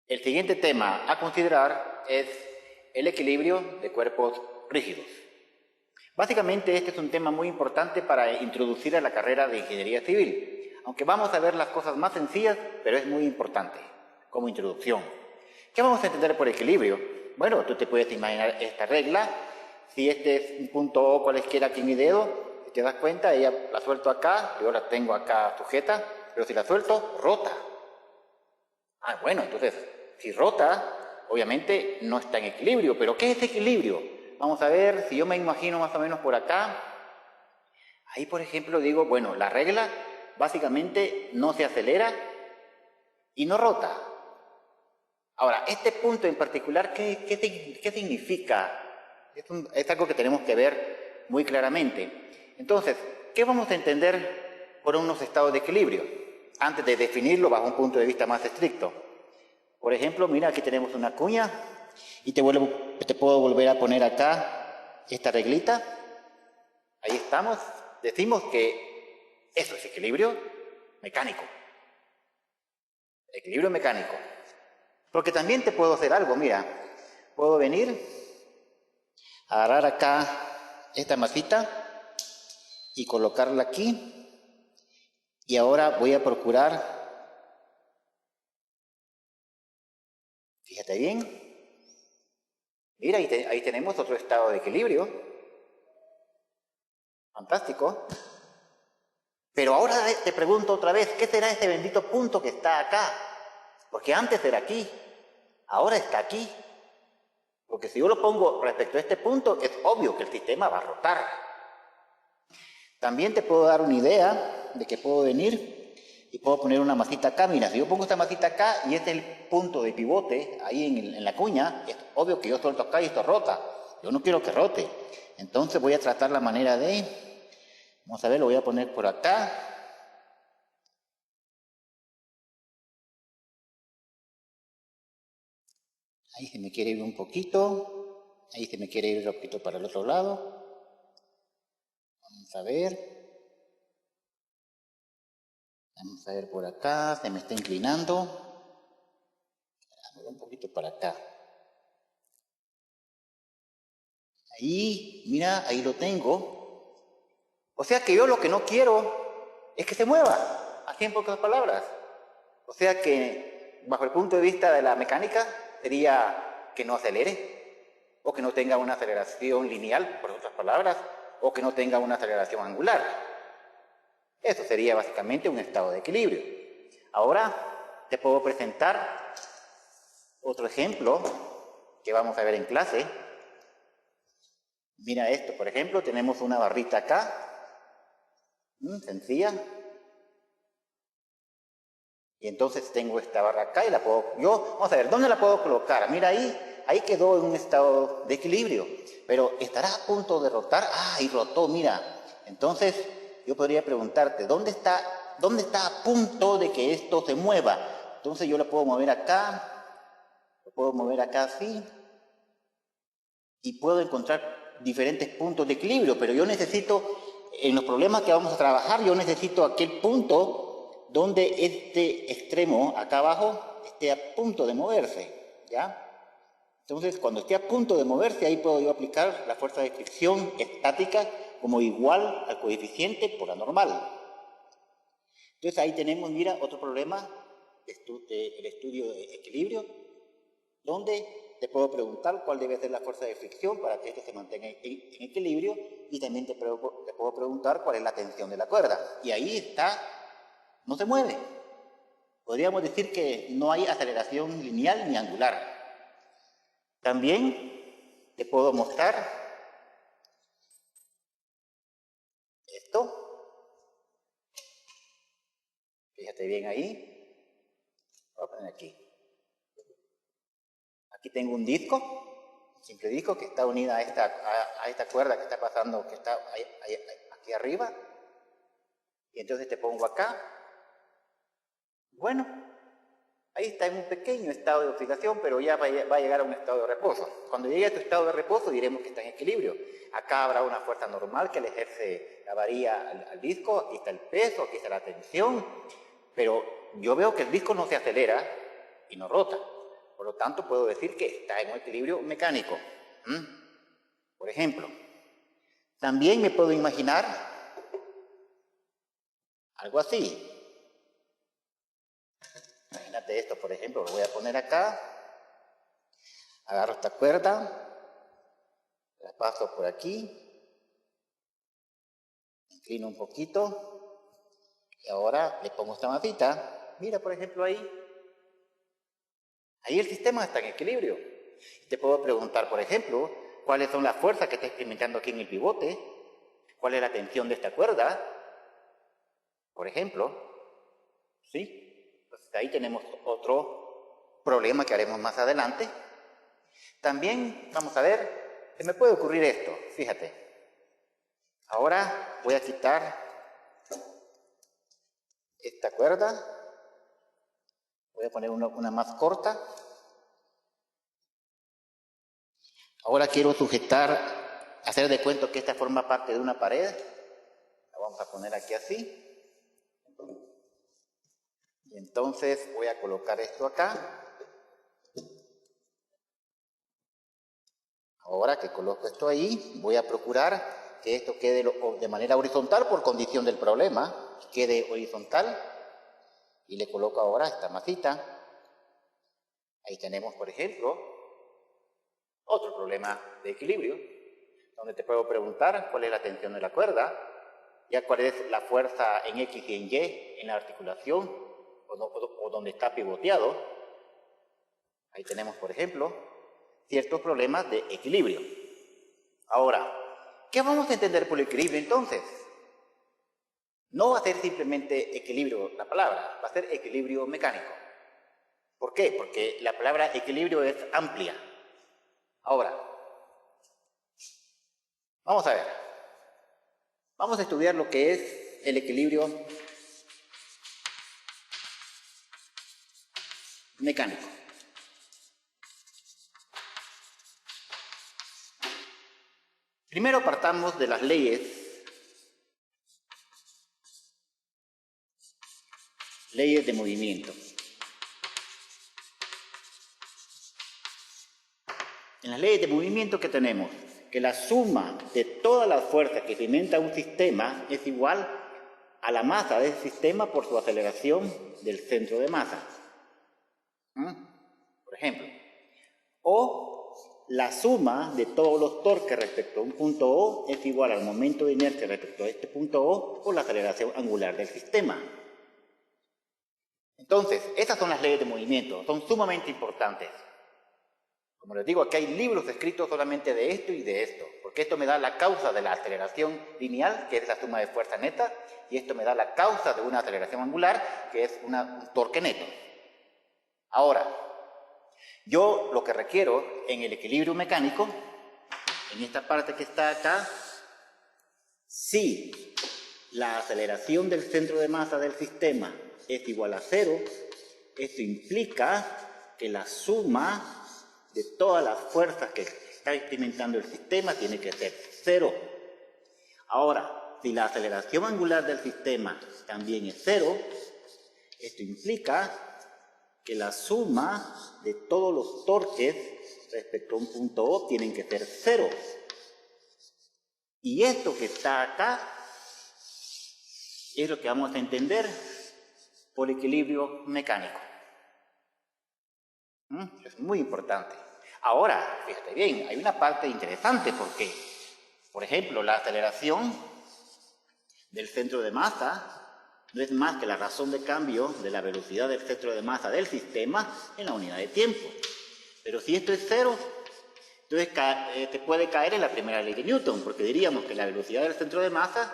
El siguiente tema a considerar es el equilibrio de cuerpos rígidos. Básicamente este es un tema muy importante para introducir a la carrera de Ingeniería Civil, aunque vamos a ver las cosas más sencillas, pero es muy importante como introducción. ¿Qué vamos a entender por equilibrio? Bueno, tú te puedes imaginar esta regla. Si este es un punto O cualesquiera aquí en mi dedo, si te das cuenta, ella la suelto acá, yo la tengo acá sujeta, pero si la suelto, rota. Bueno, entonces, si rota, obviamente no está en equilibrio. ¿Pero qué es equilibrio? Vamos a ver, si yo me imagino más o menos por acá, ahí por ejemplo digo, bueno, la regla básicamente no se acelera y no rota. Ahora, este punto en particular, ¿qué significa? Es algo que tenemos que ver muy claramente. Entonces, ¿qué vamos a entender por unos estados de equilibrio? Antes de definirlo bajo un punto de vista más estricto. Por ejemplo, mira, aquí tenemos una cuña y te puedo volver a poner acá esta reglita. Ahí estamos. Decimos que eso es equilibrio mecánico. Equilibrio mecánico. Porque también te puedo hacer algo, mira. Puedo venir, agarrar acá esta masita y colocarla aquí. Y ahora voy a procurar, fíjate bien, mira, ahí tenemos otro estado de equilibrio. Fantástico. Pero ahora te pregunto otra vez, ¿qué será ese bendito punto que está acá? Porque antes era aquí, ahora está aquí. Porque si yo lo pongo respecto a este punto, es obvio que el sistema va a rotar. También te puedo dar una idea de que puedo venir y puedo poner una masita acá. Mira, si yo pongo esta masita acá y este es el punto de pivote ahí en la cuña, es obvio que yo suelto acá y esto rota. Yo no quiero que rote. Entonces voy a tratar la manera de... Vamos a ver, lo voy a poner por acá. Ahí se me quiere ir un poquito. Ahí se me quiere ir un poquito para el otro lado. Vamos a ver. Vamos a ver por acá. Se me está inclinando. Un poquito para acá. Ahí, mira, ahí lo tengo. O sea que yo lo que no quiero es que se mueva. Así en pocas palabras. O sea que, bajo el punto de vista de la mecánica, sería que no acelere, o que no tenga una aceleración lineal, por otras palabras, o que no tenga una aceleración angular. Eso sería básicamente un estado de equilibrio. Ahora te puedo presentar otro ejemplo que vamos a ver en clase. Mira esto, por ejemplo, tenemos una barrita acá, sencilla. Y entonces tengo esta barra acá y la puedo... vamos a ver, ¿dónde la puedo colocar? Mira ahí quedó en un estado de equilibrio. Pero ¿estará a punto de rotar? Y rotó, mira. Entonces, yo podría preguntarte, ¿dónde está a punto de que esto se mueva? Entonces yo lo puedo mover acá, lo puedo mover acá así, y puedo encontrar diferentes puntos de equilibrio, pero yo necesito, en los problemas que vamos a trabajar, yo necesito aquel punto donde este extremo acá abajo esté a punto de moverse, ¿ya? Entonces, cuando esté a punto de moverse, ahí puedo yo aplicar la fuerza de fricción estática como igual al coeficiente por la normal. Entonces, ahí tenemos, mira, otro problema, el estudio de equilibrio, donde te puedo preguntar cuál debe ser la fuerza de fricción para que esto se mantenga en equilibrio, y también te puedo preguntar cuál es la tensión de la cuerda. Y ahí está, no se mueve. Podríamos decir que no hay aceleración lineal ni angular. También te puedo mostrar esto. Fíjate bien ahí. Voy a poner aquí. Aquí tengo un disco, un simple disco que está unida a esta cuerda que está pasando, que está aquí arriba. Y entonces te pongo acá. Bueno, ahí está en un pequeño estado de oscilación, pero ya va a llegar a un estado de reposo. Cuando llegue a tu estado de reposo diremos que está en equilibrio. Acá habrá una fuerza normal que le ejerce la varilla al disco, aquí está el peso, aquí está la tensión, pero yo veo que el disco no se acelera y no rota. Por lo tanto, puedo decir que está en un equilibrio mecánico. Por ejemplo, también me puedo imaginar algo así. Imagínate esto, por ejemplo, lo voy a poner acá. Agarro esta cuerda, la paso por aquí, inclino un poquito y ahora le pongo esta masita. Mira, por ejemplo, ahí el sistema está en equilibrio. Te puedo preguntar, por ejemplo, cuáles son las fuerzas que está experimentando aquí en el pivote, cuál es la tensión de esta cuerda, por ejemplo, ¿sí? Entonces ahí tenemos otro problema que haremos más adelante. También, vamos a ver, se me puede ocurrir esto, fíjate. Ahora voy a quitar esta cuerda, voy a poner una más corta. Ahora quiero sujetar, hacer de cuenta que esta forma parte de una pared. La vamos a poner aquí así. Y entonces voy a colocar esto acá. Ahora que coloco esto ahí, voy a procurar que esto quede de manera horizontal por condición del problema. Quede horizontal. Y le coloco ahora esta masita. Ahí tenemos, por ejemplo, otro problema de equilibrio, donde te puedo preguntar cuál es la tensión de la cuerda, ya cuál es la fuerza en X y en Y en la articulación, o donde está pivoteado. Ahí tenemos, por ejemplo, ciertos problemas de equilibrio. Ahora, ¿qué vamos a entender por equilibrio entonces? No va a ser simplemente equilibrio la palabra, va a ser equilibrio mecánico. ¿Por qué? Porque la palabra equilibrio es amplia. Ahora, vamos a ver. Vamos a estudiar lo que es el equilibrio mecánico. Primero partamos de las leyes de movimiento. En las leyes de movimiento, ¿qué tenemos? Que la suma de todas las fuerzas que experimenta un sistema es igual a la masa del sistema por su aceleración del centro de masa. Por ejemplo. O la suma de todos los torques respecto a un punto O es igual al momento de inercia respecto a este punto O por la aceleración angular del sistema. Entonces, estas son las leyes de movimiento, son sumamente importantes. Como les digo, aquí hay libros escritos solamente de esto y de esto, porque esto me da la causa de la aceleración lineal, que es la suma de fuerza neta, y esto me da la causa de una aceleración angular, que es un torque neto. Ahora, yo lo que requiero en el equilibrio mecánico, en esta parte que está acá, si la aceleración del centro de masa del sistema es igual a 0, esto implica que la suma de todas las fuerzas que está experimentando el sistema tiene que ser 0. Ahora, si la aceleración angular del sistema también es 0, esto implica que la suma de todos los torques respecto a un punto O tienen que ser 0. Y esto que está acá es lo que vamos a entender por equilibrio mecánico. Es muy importante. Ahora, fíjate bien, hay una parte interesante porque, por ejemplo, la aceleración del centro de masa no es más que la razón de cambio de la velocidad del centro de masa del sistema en la unidad de tiempo. Pero si esto es 0, entonces te puede caer en la primera ley de Newton, porque diríamos que la velocidad del centro de masa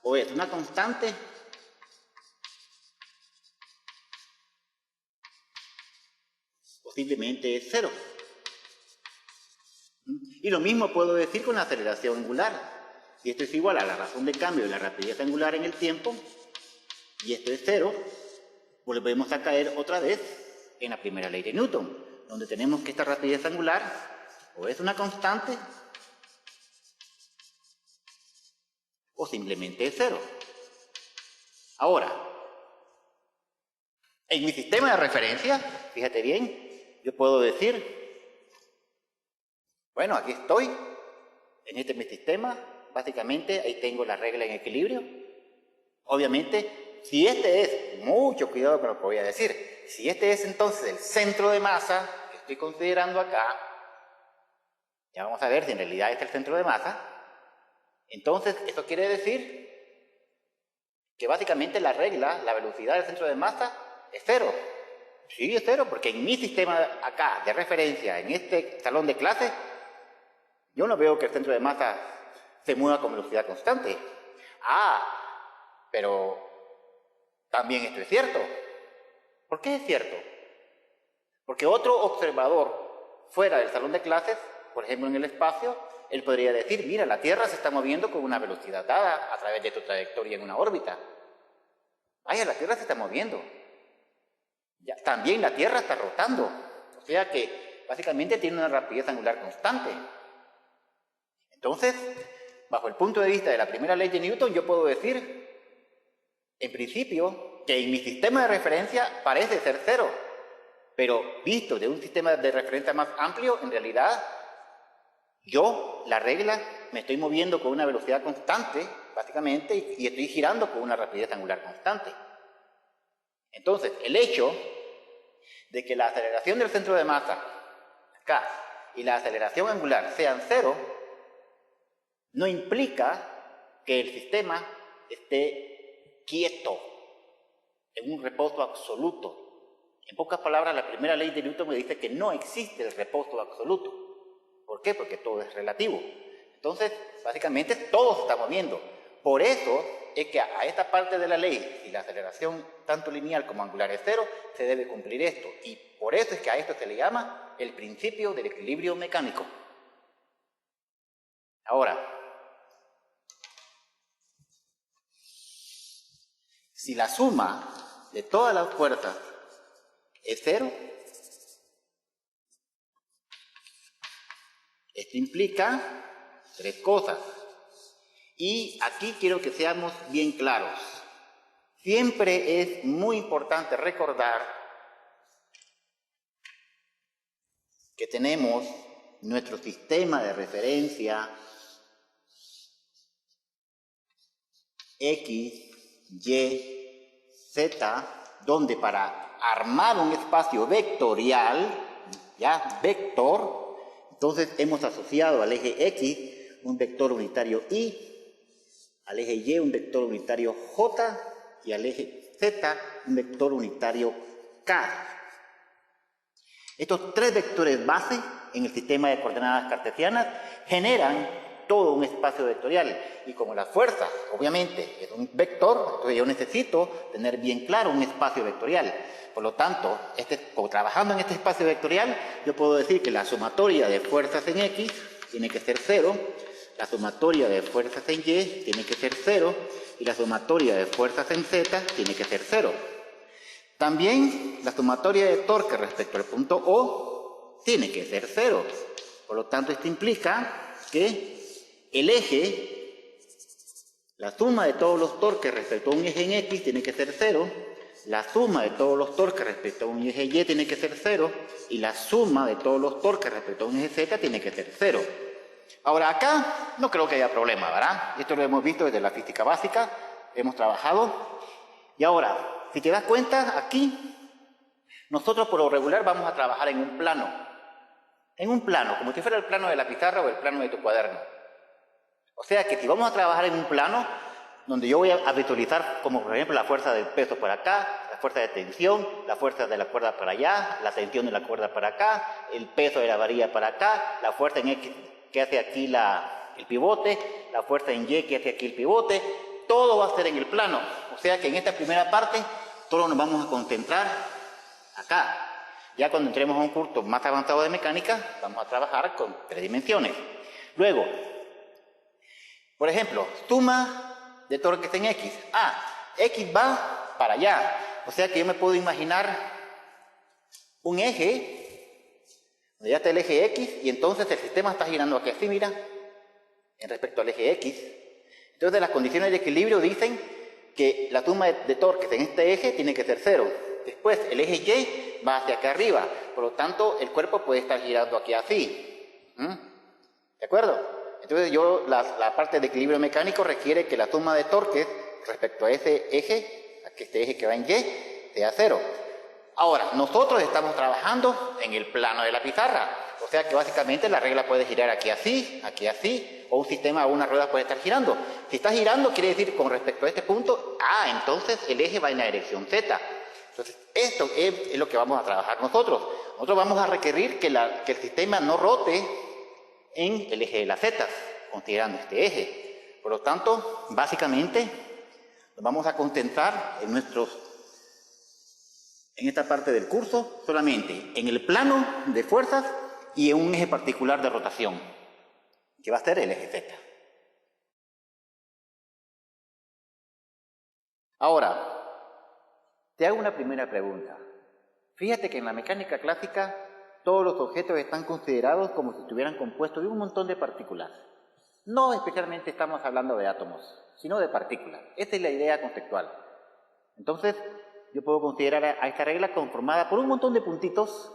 o es una constante o simplemente es 0. Y lo mismo puedo decir con la aceleración angular. Si esto es igual a la razón de cambio de la rapidez angular en el tiempo, y esto es 0, volvemos a caer otra vez en la primera ley de Newton, donde tenemos que esta rapidez angular o es una constante o simplemente es 0. Ahora, en mi sistema de referencia, fíjate bien, yo puedo decir, bueno, aquí estoy, en este mi sistema, básicamente ahí tengo la regla en equilibrio. Obviamente, si este es, mucho cuidado con lo que voy a decir, si este es entonces el centro de masa que estoy considerando acá, ya vamos a ver si en realidad este es el centro de masa, entonces esto quiere decir que básicamente la regla, la velocidad del centro de masa es cero. Sí, es cero, porque en mi sistema acá de referencia, en este salón de clases, yo no veo que el centro de masa se mueva con velocidad constante. Pero también esto es cierto. ¿Por qué es cierto? Porque otro observador fuera del salón de clases, por ejemplo en el espacio, él podría decir, mira, la Tierra se está moviendo con una velocidad dada a través de tu trayectoria en una órbita. Vaya, la Tierra se está moviendo. Ya, también la Tierra está rotando. O sea que básicamente tiene una rapidez angular constante. Entonces, bajo el punto de vista de la primera ley de Newton, yo puedo decir, en principio, que en mi sistema de referencia parece ser cero. Pero visto de un sistema de referencia más amplio, en realidad, yo, la regla, me estoy moviendo con una velocidad constante, básicamente, y estoy girando con una rapidez angular constante. Entonces, el hecho de que la aceleración del centro de masa, acá, y la aceleración angular sean cero, no implica que el sistema esté quieto, en un reposo absoluto. En pocas palabras, la primera ley de Newton me dice que no existe el reposo absoluto. ¿Por qué? Porque todo es relativo. Entonces, básicamente, todo se está moviendo. Por eso es que a esta parte de la ley, si la aceleración tanto lineal como angular es cero, se debe cumplir esto. Y por eso es que a esto se le llama el principio del equilibrio mecánico. Ahora, si la suma de todas las fuerzas es cero, esto implica tres cosas. Y aquí quiero que seamos bien claros. Siempre es muy importante recordar que tenemos nuestro sistema de referencia X, Y, Z, donde para armar un espacio vectorial, ya, vector, entonces hemos asociado al eje X un vector unitario Y, al eje Y un vector unitario J y al eje Z un vector unitario K. Estos tres vectores base en el sistema de coordenadas cartesianas generan todo un espacio vectorial. Y como la fuerza, obviamente, es un vector, entonces yo necesito tener bien claro un espacio vectorial. Por lo tanto, trabajando en este espacio vectorial, yo puedo decir que la sumatoria de fuerzas en X tiene que ser 0, la sumatoria de fuerzas en Y tiene que ser 0, y la sumatoria de fuerzas en Z tiene que ser 0. También la sumatoria de torque respecto al punto O tiene que ser 0. Por lo tanto, esto implica que el eje, la suma de todos los torques respecto a un eje en X tiene que ser 0, la suma de todos los torques respecto a un eje Y tiene que ser 0, y la suma de todos los torques respecto a un eje Z tiene que ser 0. Ahora acá no creo que haya problema, ¿verdad? Esto lo hemos visto desde la física básica, hemos trabajado. Y ahora, si te das cuenta, aquí nosotros por lo regular vamos a trabajar en un plano. En un plano, como si fuera el plano de la pizarra o el plano de tu cuaderno. O sea que si vamos a trabajar en un plano donde yo voy a visualizar como por ejemplo la fuerza del peso por acá, la fuerza de tensión, la fuerza de la cuerda para allá, la tensión de la cuerda para acá, el peso de la varilla para acá, la fuerza en X que hace aquí el pivote, la fuerza en Y que hace aquí el pivote, todo va a ser en el plano. O sea que en esta primera parte todos nos vamos a concentrar acá. Ya cuando entremos a un curso más avanzado de mecánica, vamos a trabajar con 3 dimensiones. Luego, por ejemplo, suma de torques en X. X va para allá. O sea que yo me puedo imaginar un eje, donde ya está el eje X, y entonces el sistema está girando aquí así, mira, en respecto al eje X. Entonces las condiciones de equilibrio dicen que la suma de torques en este eje tiene que ser 0. Después el eje Y va hacia acá arriba. Por lo tanto, el cuerpo puede estar girando aquí así. ¿De acuerdo? Entonces, la parte de equilibrio mecánico requiere que la suma de torques respecto a ese eje, a este eje que va en Y, sea 0. Ahora, nosotros estamos trabajando en el plano de la pizarra. O sea que básicamente la regla puede girar aquí así, o un sistema o una rueda puede estar girando. Si está girando, quiere decir con respecto a este punto, entonces el eje va en la dirección Z. Entonces, esto es lo que vamos a trabajar nosotros. Nosotros vamos a requerir que el sistema no rote en el eje de las Z, considerando este eje. Por lo tanto, básicamente, nos vamos a concentrar en esta parte del curso solamente en el plano de fuerzas y en un eje particular de rotación, que va a ser el eje Z. Ahora, te hago una primera pregunta. Fíjate que en la mecánica clásica todos los objetos están considerados como si estuvieran compuestos de un montón de partículas. No especialmente estamos hablando de átomos, sino de partículas. Esta es la idea conceptual. Entonces, yo puedo considerar a esta regla conformada por un montón de puntitos,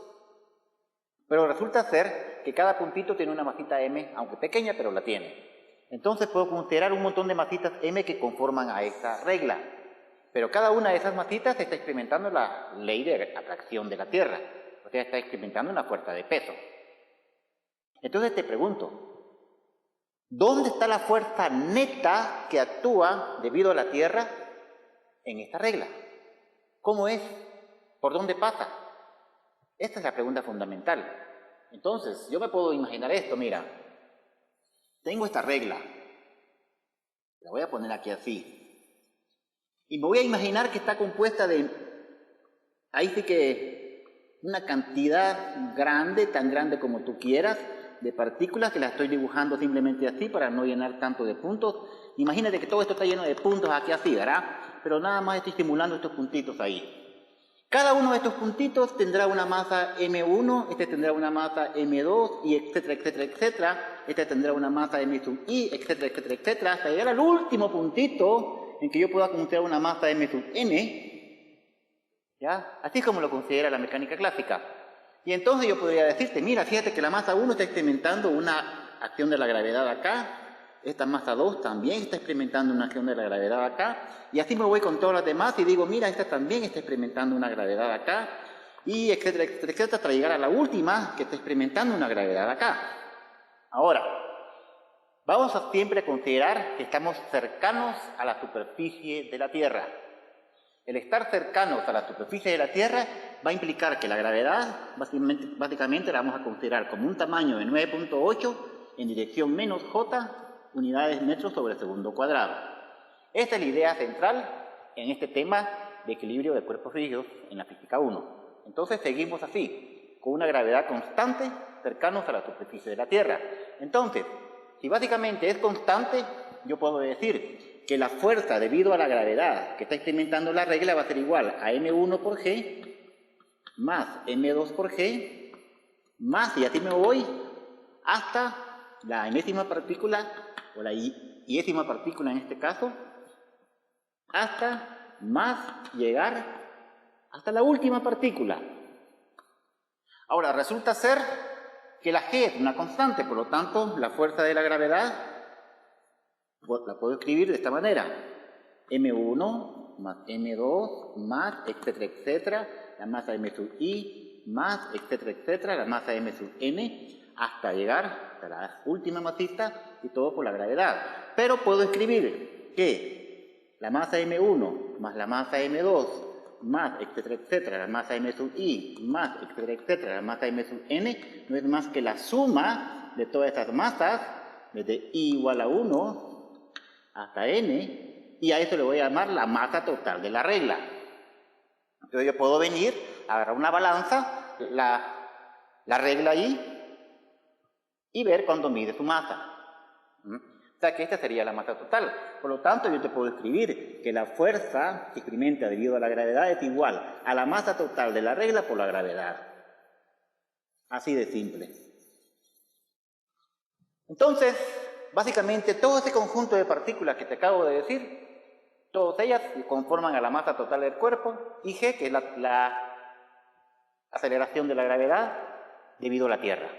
pero resulta ser que cada puntito tiene una masita m, aunque pequeña, pero la tiene. Entonces puedo considerar un montón de masitas m que conforman a esta regla. Pero cada una de esas masitas está experimentando la ley de atracción de la Tierra. O sea, está experimentando una fuerza de peso. Entonces te pregunto, ¿dónde está la fuerza neta que actúa debido a la Tierra en esta regla? ¿Cómo es? ¿Por dónde pasa? Esta es la pregunta fundamental. Entonces, yo me puedo imaginar esto, mira. Tengo esta regla. La voy a poner aquí así. Y me voy a imaginar que está compuesta de, ahí sí que, una cantidad grande, tan grande como tú quieras, de partículas que las estoy dibujando simplemente así para no llenar tanto de puntos. Imagínate que todo esto está lleno de puntos aquí así, ¿verdad? Pero nada más estoy estimulando estos puntitos ahí. Cada uno de estos puntitos tendrá una masa M1, este tendrá una masa M2, y etcétera, etcétera, etcétera. Este tendrá una masa M sub I, etcétera, etcétera, etcétera, hasta llegar al último puntito en que yo pueda considerar una masa M sub N, ¿ya? Así es como lo considera la mecánica clásica. Y entonces yo podría decirte, mira, fíjate que la masa 1 está experimentando una acción de la gravedad acá, esta masa 2 también está experimentando una acción de la gravedad acá, y así me voy con todas las demás y digo, mira, esta también está experimentando una gravedad acá, y etcétera, etcétera, etcétera, hasta llegar a la última que está experimentando una gravedad acá. Ahora, vamos a siempre considerar que estamos cercanos a la superficie de la Tierra. El estar cercanos a la superficie de la Tierra va a implicar que la gravedad, básicamente la vamos a considerar como un tamaño de 9.8 en dirección menos j unidades metros sobre segundo cuadrado. Esta es la idea central en este tema de equilibrio de cuerpos rígidos en la física 1. Entonces seguimos así, con una gravedad constante cercanos a la superficie de la Tierra. Entonces, si básicamente es constante, yo puedo decir que la fuerza debido a la gravedad que está experimentando la regla va a ser igual a m1 por g más m2 por g más, y así me voy hasta la enésima partícula, o la iésima partícula en este caso, hasta más llegar hasta la última partícula. Ahora, resulta ser que la g es una constante, por lo tanto, la fuerza de la gravedad la puedo escribir de esta manera: m1 más m2 más, etcétera, etcétera, la masa m sub i más, etcétera, etcétera, la masa m sub n, hasta llegar hasta la última masita, y todo por la gravedad. Pero puedo escribir que la masa m1 más la masa m2 más, etcétera, etcétera, la masa m sub i más, etcétera, etcétera, la masa m sub n, no es más que la suma de todas estas masas, desde i igual a 1 hasta n, y a eso le voy a llamar la masa total de la regla. Entonces yo puedo venir, agarrar una balanza, la regla ahí, y ver cuándo mide su masa. O sea que esta sería la masa total. Por lo tanto, yo te puedo escribir que la fuerza que experimenta debido a la gravedad es igual a la masa total de la regla por la gravedad. Así de simple. Entonces, básicamente, todo este conjunto de partículas que te acabo de decir, todas ellas conforman a la masa total del cuerpo, y G, que es la aceleración de la gravedad debido a la Tierra.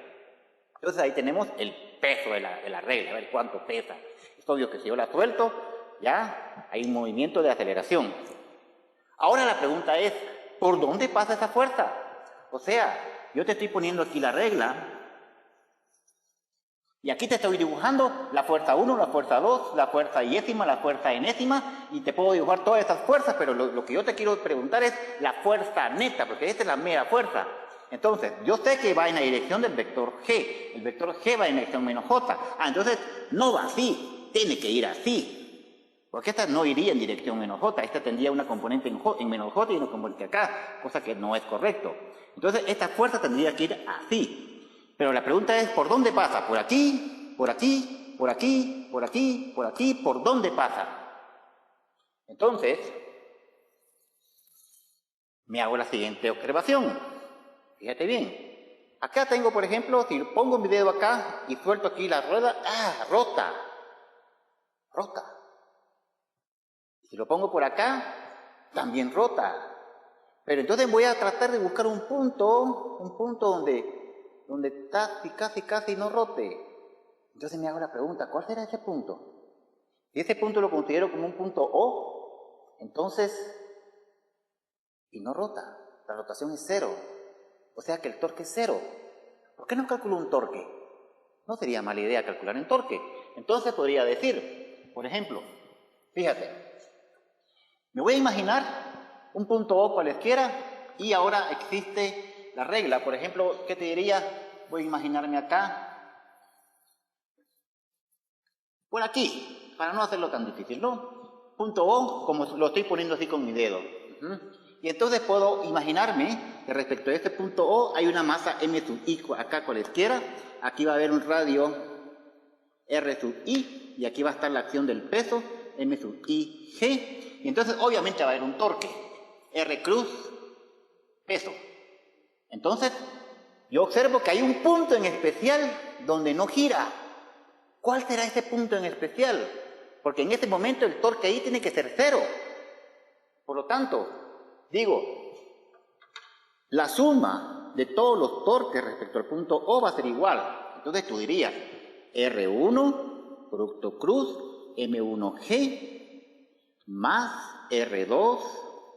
Entonces ahí tenemos el peso de la regla, a ver cuánto pesa. Es obvio que si yo la suelto, ya hay un movimiento de aceleración. Ahora la pregunta es, ¿por dónde pasa esa fuerza? O sea, yo te estoy poniendo aquí la regla, y aquí te estoy dibujando la fuerza 1, la fuerza 2, la fuerza yésima, la fuerza enésima, y te puedo dibujar todas estas fuerzas, pero lo que yo te quiero preguntar es la fuerza neta, porque esta es la mera fuerza. Entonces, yo sé que va en la dirección del vector G. El vector G va en la dirección menos J. Entonces, no va así, tiene que ir así. Porque esta no iría en dirección menos J, esta tendría una componente en menos J y una componente acá, cosa que no es correcto. Entonces, esta fuerza tendría que ir así. Pero la pregunta es, ¿por dónde pasa? ¿Por aquí? ¿Por aquí? ¿Por aquí? ¿Por aquí? ¿Por aquí? ¿Por dónde pasa? Entonces, me hago la siguiente observación. Fíjate bien. Acá tengo, por ejemplo, si pongo mi dedo acá y suelto aquí la rueda, rota. Rota. Si lo pongo por acá, también rota. Pero entonces voy a tratar de buscar un punto donde casi no rote. Entonces me hago la pregunta, ¿cuál será ese punto? Si ese punto lo considero como un punto O, entonces, y no rota, la rotación es 0. O sea que el torque es 0. ¿Por qué no calculo un torque? No sería mala idea calcular un torque. Entonces podría decir, por ejemplo, fíjate, me voy a imaginar un punto O cualesquiera y ahora existe la regla. Por ejemplo, ¿qué te diría? Voy a imaginarme acá, por aquí, para no hacerlo tan difícil, ¿no? Punto O, como lo estoy poniendo así con mi dedo. Y entonces puedo imaginarme que respecto a este punto O hay una masa m sub i acá cualesquiera. Aquí va a haber un radio r sub i y aquí va a estar la acción del peso m sub i g. Y entonces obviamente va a haber un torque r cruz peso. Entonces yo observo que hay un punto en especial donde no gira. ¿Cuál será ese punto en especial? Porque en este momento el torque ahí tiene que ser 0. Por lo tanto, digo, la suma de todos los torques respecto al punto O va a ser igual. Entonces tú dirías R1, producto cruz, M1G, más R2,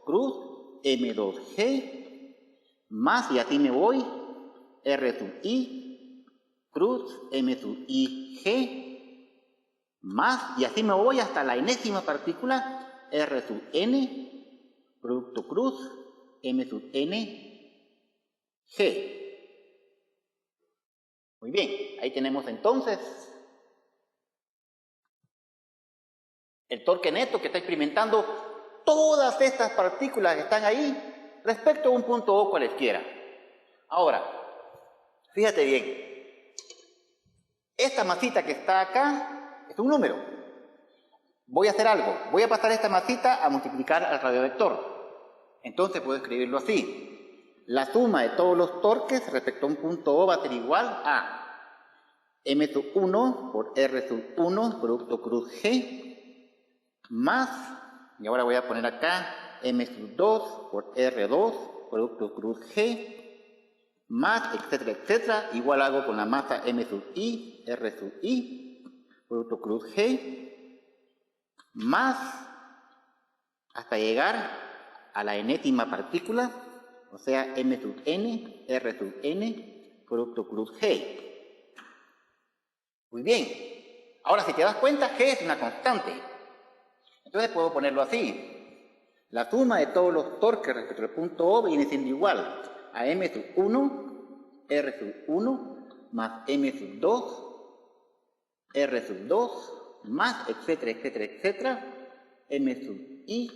cruz, M2G, más, y así me voy, R sub I, cruz, M sub I, G, más, y así me voy hasta la enésima partícula, R sub N, producto cruz, M sub N, G. Muy bien, ahí tenemos entonces el torque neto que está experimentando todas estas partículas que están ahí respecto a un punto O cualesquiera. Ahora, fíjate bien, esta masita que está acá es un número. Voy a hacer algo, voy a pasar esta masita a multiplicar al radiovector. Entonces puedo escribirlo así. La suma de todos los torques respecto a un punto O va a ser igual a M sub 1 por R sub 1, producto cruz G, más, y ahora voy a poner acá, M sub 2 por R2, producto cruz G, más, etcétera, etcétera, igual hago con la masa M sub I, R sub I, producto cruz G, más, hasta llegar a la enésima partícula, o sea, M sub N, R sub N, producto cruz G. Muy bien. Ahora, si te das cuenta, G es una constante. Entonces puedo ponerlo así. La suma de todos los torques respecto al punto O viene siendo igual a M sub 1, R sub 1, más M sub 2, R sub 2, más, etcétera, etcétera, etcétera, M sub I,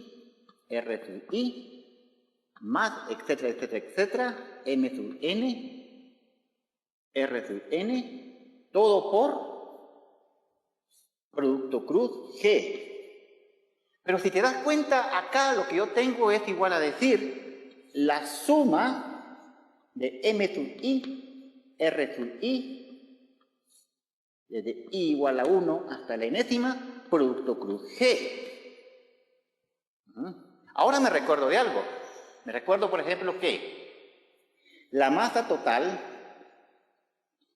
R sub I, más, etcétera, etcétera, etcétera, M sub N, R sub N, todo por producto cruz G. Pero si te das cuenta, acá lo que yo tengo es igual a decir la suma de M sub I, R sub I, desde I igual a 1 hasta la enésima, producto cruz G. Ahora me recuerdo de algo. Me recuerdo, por ejemplo, que la masa total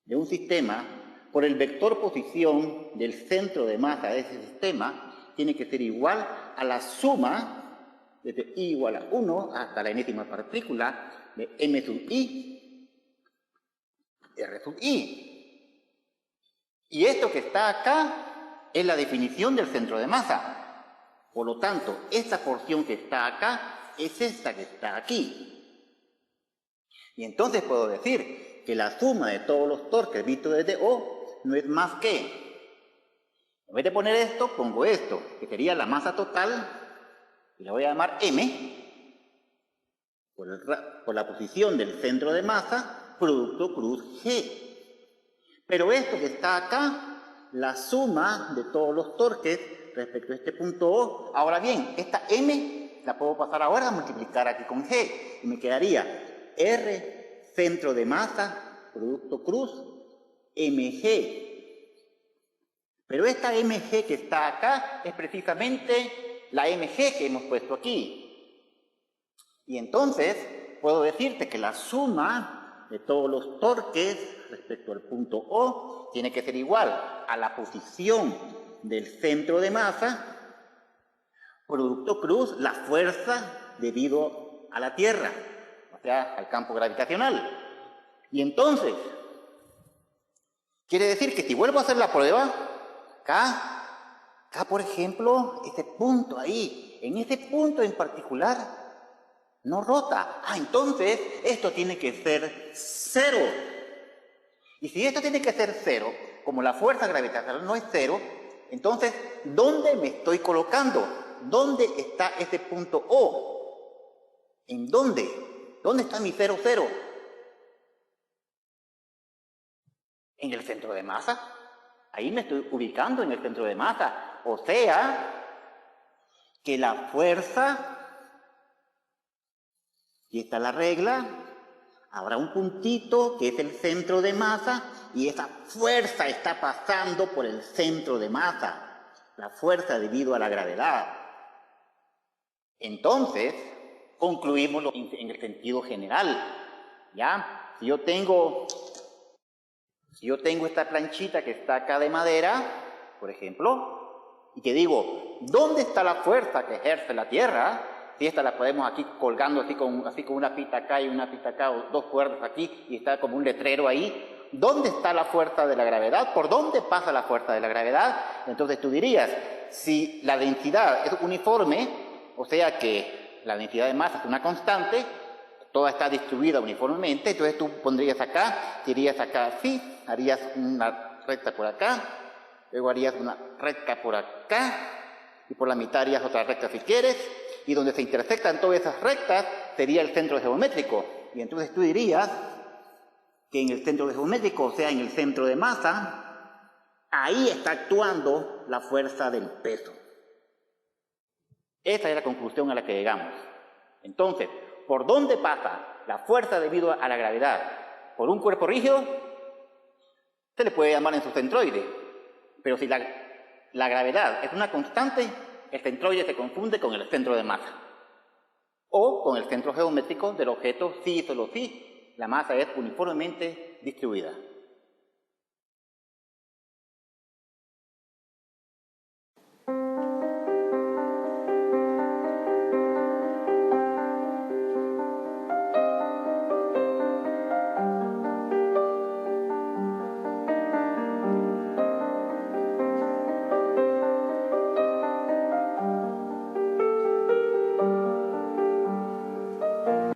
de un sistema por el vector posición del centro de masa de ese sistema tiene que ser igual a la suma desde i igual a 1 hasta la enésima partícula de m sub i, r sub i. Y esto que está acá es la definición del centro de masa. Por lo tanto, esta porción que está acá es esta que está aquí. Y entonces puedo decir que la suma de todos los torques vistos desde O no es más que, en vez de poner esto, pongo esto, que sería la masa total, y la voy a llamar M, por la posición del centro de masa, producto cruz G. Pero esto que está acá, la suma de todos los torques respecto a este punto O. Ahora bien, esta M la puedo pasar ahora a multiplicar aquí con G, y me quedaría R centro de masa, producto cruz, mg. Pero esta mg que está acá es precisamente la mg que hemos puesto aquí. Y entonces puedo decirte que la suma de todos los torques respecto al punto O tiene que ser igual a la posición del centro de masa, producto cruz, la fuerza debido a la Tierra, o sea, al campo gravitacional. Y entonces, quiere decir que si vuelvo a hacer la prueba, acá por ejemplo, este punto ahí, en ese punto en particular, no rota. Entonces, esto tiene que ser 0. Y si esto tiene que ser 0, como la fuerza gravitacional no es 0, entonces, ¿dónde me estoy colocando? ¿Dónde está ese punto O? ¿En dónde? ¿Dónde está mi 0, 0? ¿En el centro de masa? Ahí me estoy ubicando en el centro de masa. O sea, que la fuerza, y está la regla, habrá un puntito que es el centro de masa y esa fuerza está pasando por el centro de masa. La fuerza debido a la gravedad. Entonces, concluimos en el sentido general. ¿Ya? Si yo tengo esta planchita que está acá de madera, por ejemplo, y que digo, ¿dónde está la fuerza que ejerce la Tierra? Si esta la podemos aquí colgando así con una pita acá y una pita acá, o dos cuerdas aquí, y está como un letrero ahí. ¿Dónde está la fuerza de la gravedad? ¿Por dónde pasa la fuerza de la gravedad? Entonces tú dirías, si la densidad es uniforme, o sea que la densidad de masa es una constante, toda está distribuida uniformemente, entonces tú pondrías acá, irías acá así, harías una recta por acá, luego harías una recta por acá, y por la mitad harías otra recta si quieres, y donde se intersectan todas esas rectas sería el centro geométrico. Y entonces tú dirías que en el centro geométrico, o sea, en el centro de masa, ahí está actuando la fuerza del peso. Esa es la conclusión a la que llegamos. Entonces, ¿por dónde pasa la fuerza debido a la gravedad? ¿Por un cuerpo rígido? Se le puede llamar en su centroide. Pero si la gravedad es una constante, el centroide se confunde con el centro de masa. O con el centro geométrico del objeto si y solo si la masa es uniformemente distribuida.